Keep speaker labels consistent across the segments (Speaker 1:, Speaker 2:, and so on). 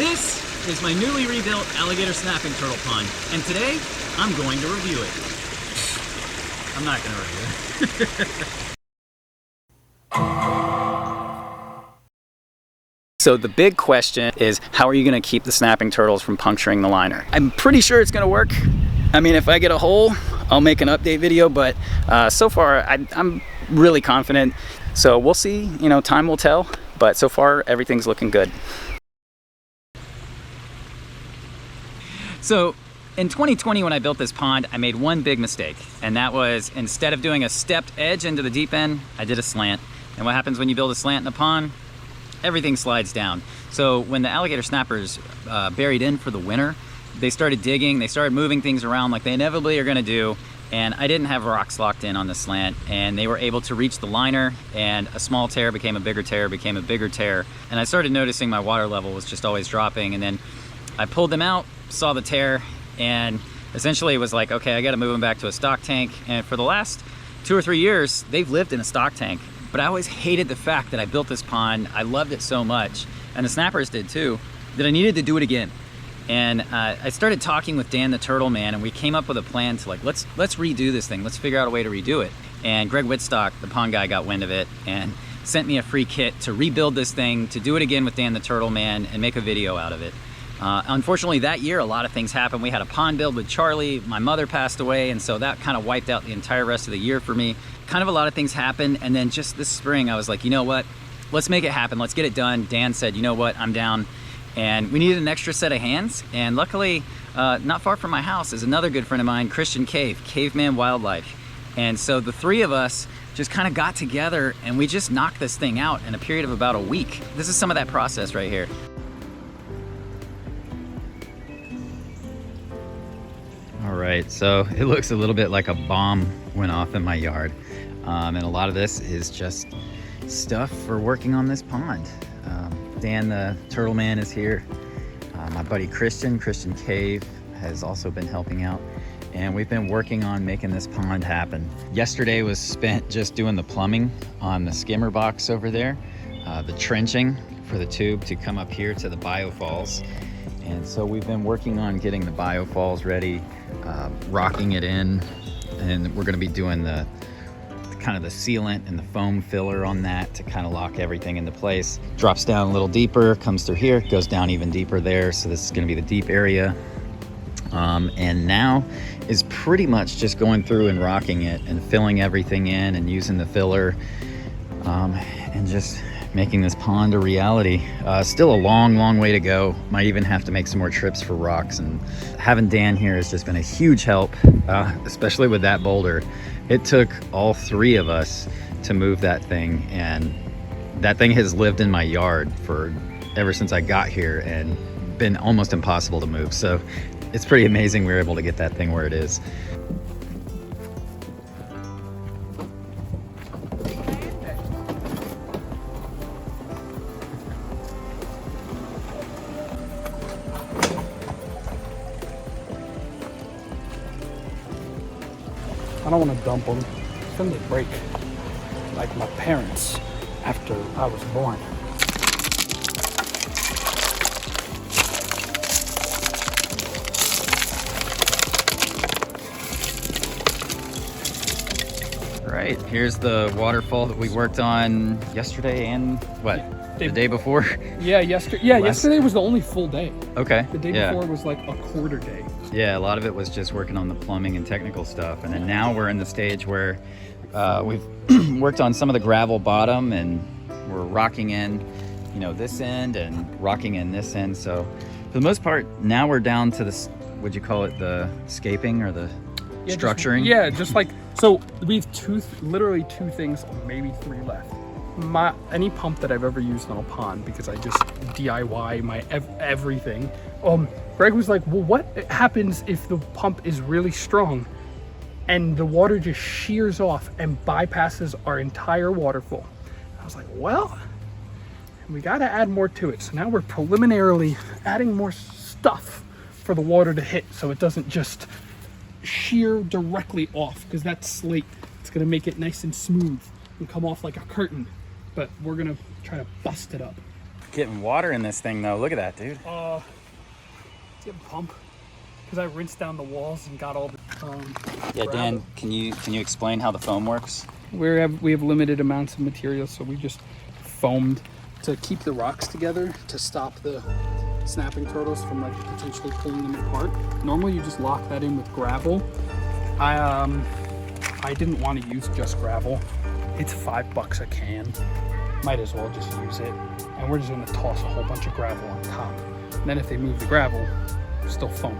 Speaker 1: This is my newly rebuilt alligator snapping turtle pond, and today I'm going to review it. I'm not going to review it. So the big question is, how are you going to keep the snapping turtles from puncturing the liner? I'm pretty sure it's going to work. I mean, if I get a hole, I'll make an update video, but so far I'm really confident. So we'll see, you know, time will tell, but so far everything's looking good. So in 2020, when I built this pond, I made one big mistake, and that was, instead of doing a stepped edge into the deep end, I did a slant. And what happens when you build a slant in a pond? Everything slides down. So when the alligator snappers buried in for the winter, they started digging, they started moving things around like they inevitably are gonna do, and I didn't have rocks locked in on the slant, and they were able to reach the liner, and a small tear became a bigger tear, became a bigger tear, and I started noticing my water level was just always dropping, and then I pulled them out, saw the tear, and essentially it was like, okay, I gotta move them back to a stock tank, and for the last 2 or 3 years, they've lived in a stock tank. But I always hated the fact that I built this pond. I loved it so much, and the snappers did too, that I needed to do it again. And I started talking with Dan the Turtle Man, and we came up with a plan to like, let's redo this thing. Let's figure out a way to redo it. And Greg Wittstock, the pond guy, got wind of it and sent me a free kit to rebuild this thing, to do it again with Dan the Turtle Man and make a video out of it. Unfortunately, that year, a lot of things happened. We had a pond build with Charlie, my mother passed away, and so that kind of wiped out the entire rest of the year for me. Kind of a lot of things happened, and then just this spring, I was like, you know what? Let's make it happen. Let's get it done. Dan said, you know what? I'm down. And we needed an extra set of hands, and luckily, not far from my house is another good friend of mine, Christian Caveman Wildlife. And so the three of us just kind of got together, and we just knocked this thing out in a period of about a week. This is some of that process right here. All right, so it looks a little bit like a bomb went off in my yard. And a lot of this is just stuff for working on this pond. Dan the Turtle Man is here. My buddy Christian Cave has also been helping out. And we've been working on making this pond happen. Yesterday was spent just doing the plumbing on the skimmer box over there, the trenching for the tube to come up here to the biofalls. And so we've been working on getting the biofalls ready, rocking it in, and we're gonna be doing the kind of the sealant and the foam filler on that to kind of lock everything into place. Drops down a little deeper, comes through here, goes down even deeper there. So this is gonna be the deep area. And now is pretty much just going through and rocking it and filling everything in and using the filler, and just making this pond a reality. Still a long way to go. Might even have to make some more trips for rocks, and having Dan here has just been a huge help, especially with that boulder. It took all three of us to move that thing, and that thing has lived in my yard for ever since I got here and been almost impossible to move. So it's pretty amazing we were able to get that thing where it is.
Speaker 2: I don't want to dump them. Then they break, like my parents after I was born.
Speaker 1: Right, here's the waterfall that we worked on yesterday and what? The day before?
Speaker 2: Yeah, yesterday was the only full day.
Speaker 1: Okay.
Speaker 2: The day before was like a quarter day.
Speaker 1: Yeah, a lot of it was just working on the plumbing and technical stuff. And then now we're in the stage where we've worked on some of the gravel bottom, and we're rocking in, you know, this end and rocking in this end. So for the most part, now we're down to this, would you call it the scaping or the structuring?
Speaker 2: Just like, so we have literally two things, maybe three left. Any pump that I've ever used on a pond, because I just DIY my everything. Greg was like, well, what happens if the pump is really strong and the water just shears off and bypasses our entire waterfall? I was like, well, we got to add more to it. So now we're preliminarily adding more stuff for the water to hit, so it doesn't just shear directly off, because that slate, it's going to make it nice and smooth and come off like a curtain. But we're going to try to bust it up.
Speaker 1: getting water in this thing though. Look at that, dude.
Speaker 2: Do you have a pump? Because I rinsed down the walls and got all the
Speaker 1: Yeah,
Speaker 2: gravel.
Speaker 1: Dan, can you explain how the foam works?
Speaker 2: We have limited amounts of material, so we just foamed to keep the rocks together to stop the snapping turtles from like potentially pulling them apart. Normally you just lock that in with gravel. I didn't want to use just gravel. It's $5 a can. Might as well just use it. And we're just gonna toss a whole bunch of gravel on top. And then if they move the gravel, still foam.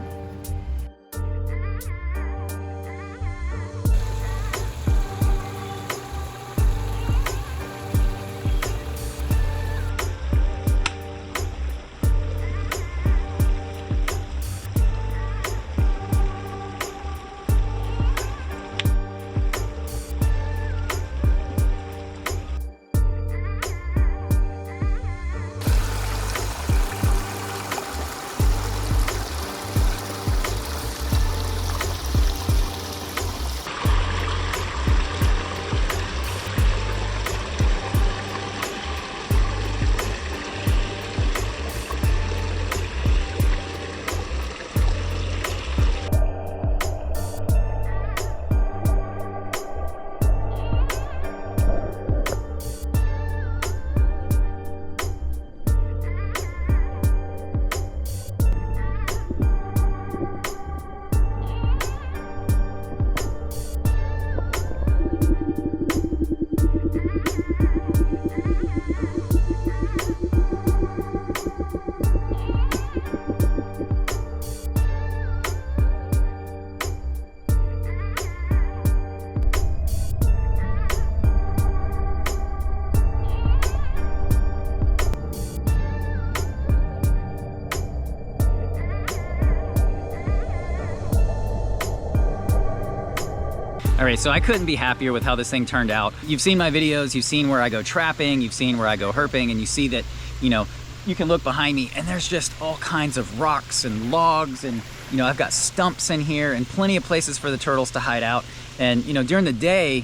Speaker 1: All right, so I couldn't be happier with how this thing turned out. You've seen my videos, you've seen where I go trapping, you've seen where I go herping, and you see that, you know, you can look behind me and there's just all kinds of rocks and logs, and, you know, I've got stumps in here and plenty of places for the turtles to hide out. And, you know, during the day,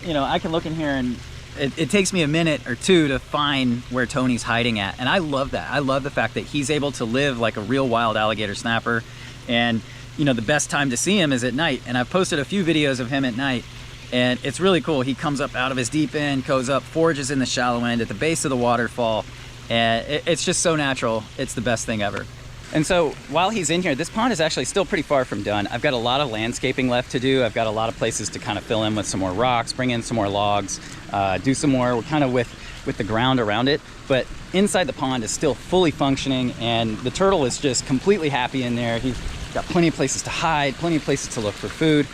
Speaker 1: you know, I can look in here and it takes me a minute or two to find where Tony's hiding at. And I love that. I love the fact that he's able to live like a real wild alligator snapper. And, you know, the best time to see him is at night. And I've posted a few videos of him at night, and it's really cool. He comes up out of his deep end, goes up, forages in the shallow end at the base of the waterfall. And it's just so natural. It's the best thing ever. And so while he's in here, this pond is actually still pretty far from done. I've got a lot of landscaping left to do. I've got a lot of places to kind of fill in with some more rocks, bring in some more logs, do some more kind of with the ground around it. But inside the pond is still fully functioning, and the turtle is just completely happy in there. He's got plenty of places to hide, plenty of places to look for food.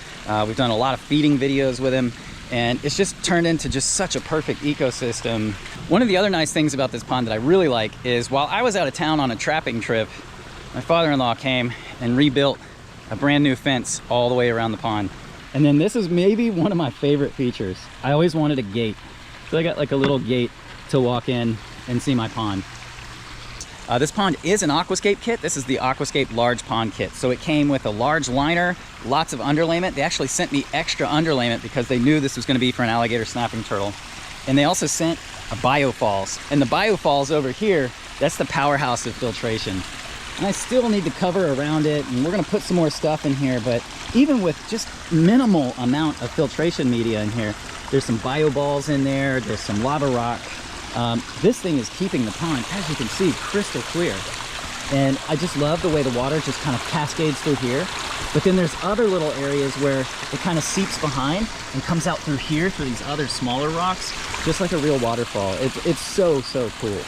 Speaker 1: We've done a lot of feeding videos with him, and it's just turned into just such a perfect ecosystem. One of the other nice things about this pond that I really like is while I was out of town on a trapping trip, my father-in-law came and rebuilt a brand new fence all the way around the pond. And then this is maybe one of my favorite features. I always wanted a gate. So I got like a little gate to walk in and see my pond. This pond is an Aquascape kit. This is the Aquascape large pond kit. So it came with a large liner, lots of underlayment. They actually sent me extra underlayment because they knew this was going to be for an alligator snapping turtle. And they also sent a biofalls. And the biofalls over here, that's the powerhouse of filtration. And I still need to cover around it, and we're gonna put some more stuff in here, but even with just minimal amount of filtration media in here, there's some bio balls in there, there's some lava rock. This thing is keeping the pond, as you can see, crystal clear. And I just love the way the water just kind of cascades through here. But then there's other little areas where it kind of seeps behind and comes out through here through these other smaller rocks, just like a real waterfall. It's so, so cool.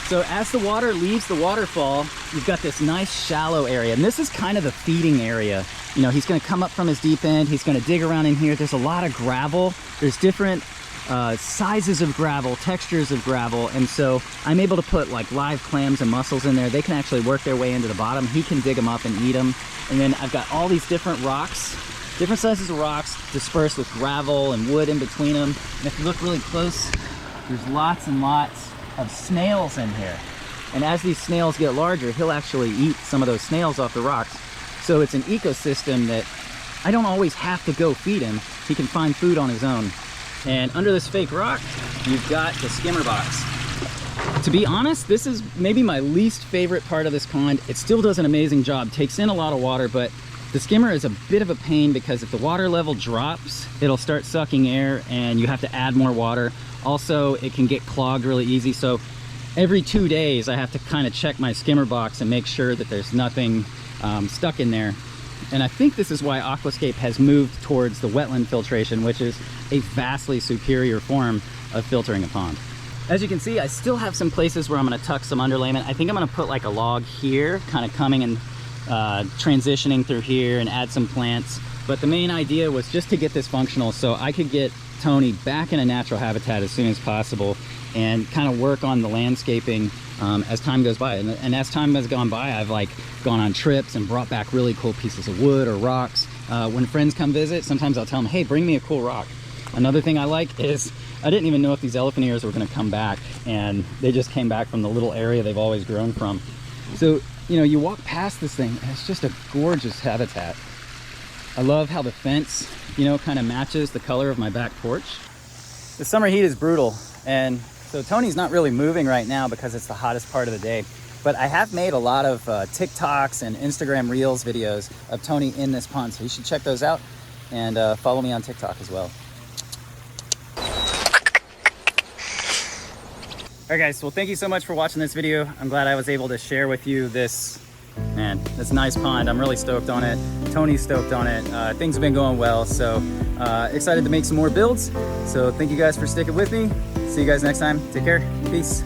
Speaker 1: So as the water leaves the waterfall, you've got this nice shallow area. And this is kind of the feeding area. You know, he's gonna come up from his deep end. He's gonna dig around in here. There's a lot of gravel. There's different sizes of gravel, textures of gravel. And so I'm able to put like live clams and mussels in there. They can actually work their way into the bottom. He can dig them up and eat them. And then I've got all these different rocks, different sizes of rocks dispersed with gravel and wood in between them. And if you look really close, there's lots and lots of snails in here. And as these snails get larger, he'll actually eat some of those snails off the rocks. So it's an ecosystem that I don't always have to go feed him. He can find food on his own. And under this fake rock, you've got the skimmer box. To be honest, this is maybe my least favorite part of this pond. It still does an amazing job, takes in a lot of water, but the skimmer is a bit of a pain because if the water level drops, it'll start sucking air and you have to add more water. Also, it can get clogged really easy. So every 2 days, I have to kind of check my skimmer box and make sure that there's nothing stuck in there. And I think this is why Aquascape has moved towards the wetland filtration, which is a vastly superior form of filtering a pond. As you can see, I still have some places where I'm gonna tuck some underlayment. I think I'm gonna put like a log here, kind of coming and transitioning through here and add some plants. But the main idea was just to get this functional so I could get Tony back in a natural habitat as soon as possible and kind of work on the landscaping as time goes by. And as time has gone by, I've like gone on trips and brought back really cool pieces of wood or rocks. When friends come visit, sometimes I'll tell them, hey, bring me a cool rock. Another thing I like is, I didn't even know if these elephant ears were gonna come back, and they just came back from the little area they've always grown from. So, you know, you walk past this thing, and it's just a gorgeous habitat. I love how the fence, you know, kind of matches the color of my back porch. The summer heat is brutal, and so Tony's not really moving right now because it's the hottest part of the day. But I have made a lot of TikToks and Instagram Reels videos of Tony in this pond, so you should check those out and follow me on TikTok as well. All right guys, well thank you so much for watching this video. I'm glad I was able to share with you this nice pond. I'm really stoked on it. Tony's stoked on it. Things have been going well, so excited to make some more builds. So thank you guys for sticking with me. See you guys next time. Take care. Peace.